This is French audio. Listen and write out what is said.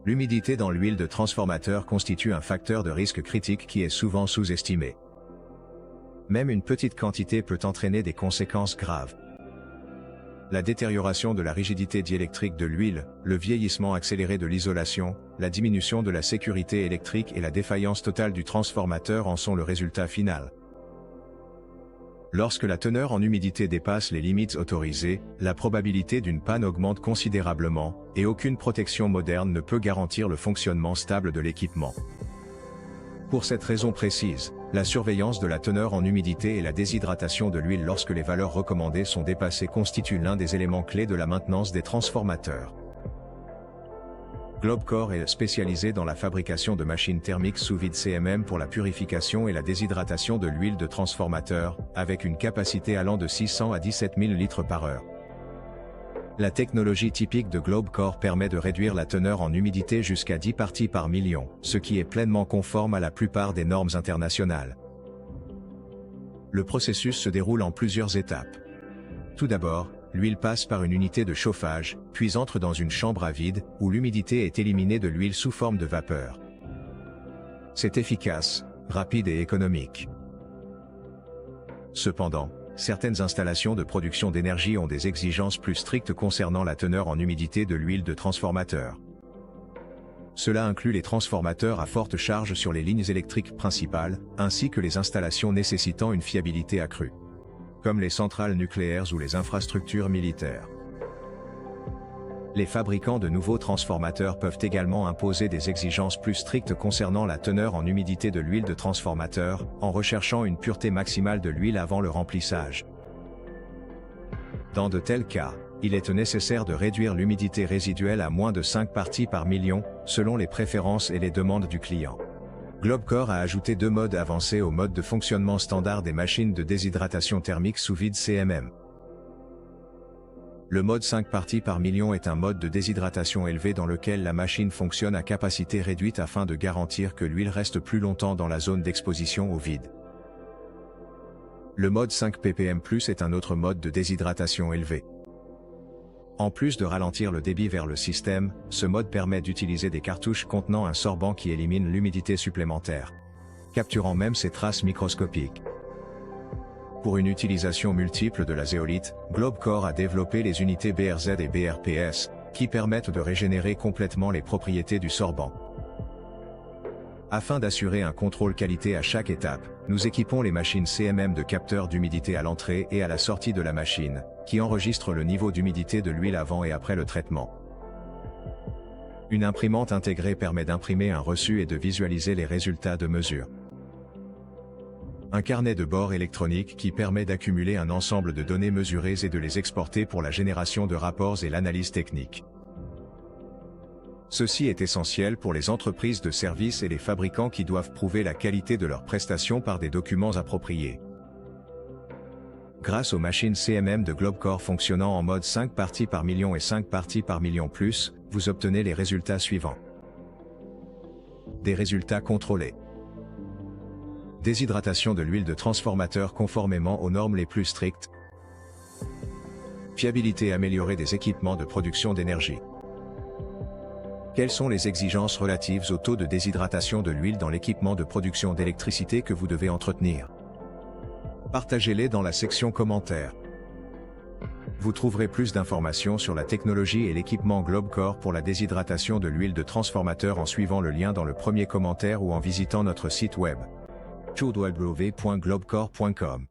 L'humidité dans l'huile de transformateur constitue un facteur de risque critique qui est souvent sous-estimé. Même une petite quantité peut entraîner des conséquences graves. La détérioration de la rigidité diélectrique de l'huile, le vieillissement accéléré de l'isolation, la diminution de la sécurité électrique et la défaillance totale du transformateur en sont le résultat final. Lorsque la teneur en humidité dépasse les limites autorisées, la probabilité d'une panne augmente considérablement, et aucune protection moderne ne peut garantir le fonctionnement stable de l'équipement. Pour cette raison précise, la surveillance de la teneur en humidité et la déshydratation de l'huile lorsque les valeurs recommandées sont dépassées constituent l'un des éléments clés de la maintenance des transformateurs. Globecor est spécialisé dans la fabrication de machines thermiques sous vide CMM pour la purification et la déshydratation de l'huile de transformateur, avec une capacité allant de 600 à 17 000 litres par heure. La technologie typique de Globecor permet de réduire la teneur en humidité jusqu'à 10 parties par million, ce qui est pleinement conforme à la plupart des normes internationales. Le processus se déroule en plusieurs étapes. Tout d'abord, l'huile passe par une unité de chauffage, puis entre dans une chambre à vide, où l'humidité est éliminée de l'huile sous forme de vapeur. C'est efficace, rapide et économique. Cependant, certaines installations de production d'énergie ont des exigences plus strictes concernant la teneur en humidité de l'huile de transformateur. Cela inclut les transformateurs à forte charge sur les lignes électriques principales, ainsi que les installations nécessitant une fiabilité accrue, comme les centrales nucléaires ou les infrastructures militaires. Les fabricants de nouveaux transformateurs peuvent également imposer des exigences plus strictes concernant la teneur en humidité de l'huile de transformateur, en recherchant une pureté maximale de l'huile avant le remplissage. Dans de tels cas, il est nécessaire de réduire l'humidité résiduelle à moins de 5 parties par million, selon les préférences et les demandes du client. Globecor a ajouté 2 modes avancés au mode de fonctionnement standard des machines de déshydratation thermique sous vide CMM. Le mode 5 parties par million est un mode de déshydratation élevé dans lequel la machine fonctionne à capacité réduite afin de garantir que l'huile reste plus longtemps dans la zone d'exposition au vide. Le mode 5 ppm+ est un autre mode de déshydratation élevé. En plus de ralentir le débit vers le système, ce mode permet d'utiliser des cartouches contenant un sorbant qui élimine l'humidité supplémentaire, capturant même ses traces microscopiques. Pour une utilisation multiple de la zéolite, Globecor a développé les unités BRZ et BRPS, qui permettent de régénérer complètement les propriétés du sorbant. Afin d'assurer un contrôle qualité à chaque étape, nous équipons les machines CMM de capteurs d'humidité à l'entrée et à la sortie de la machine, qui enregistrent le niveau d'humidité de l'huile avant et après le traitement. Une imprimante intégrée permet d'imprimer un reçu et de visualiser les résultats de mesure. Un carnet de bord électronique qui permet d'accumuler un ensemble de données mesurées et de les exporter pour la génération de rapports et l'analyse technique. Ceci est essentiel pour les entreprises de services et les fabricants qui doivent prouver la qualité de leurs prestations par des documents appropriés. Grâce aux machines CMM de Globecor fonctionnant en mode 5 parties par million et 5 parties par million plus, vous obtenez les résultats suivants. Des résultats contrôlés. Déshydratation de l'huile de transformateur conformément aux normes les plus strictes. Fiabilité améliorée des équipements de production d'énergie. Quelles sont les exigences relatives au taux de déshydratation de l'huile dans l'équipement de production d'électricité que vous devez entretenir? Partagez-les dans la section commentaires. Vous trouverez plus d'informations sur la technologie et l'équipement Globecor pour la déshydratation de l'huile de transformateur en suivant le lien dans le premier commentaire ou en visitant notre site web www.globecor.com.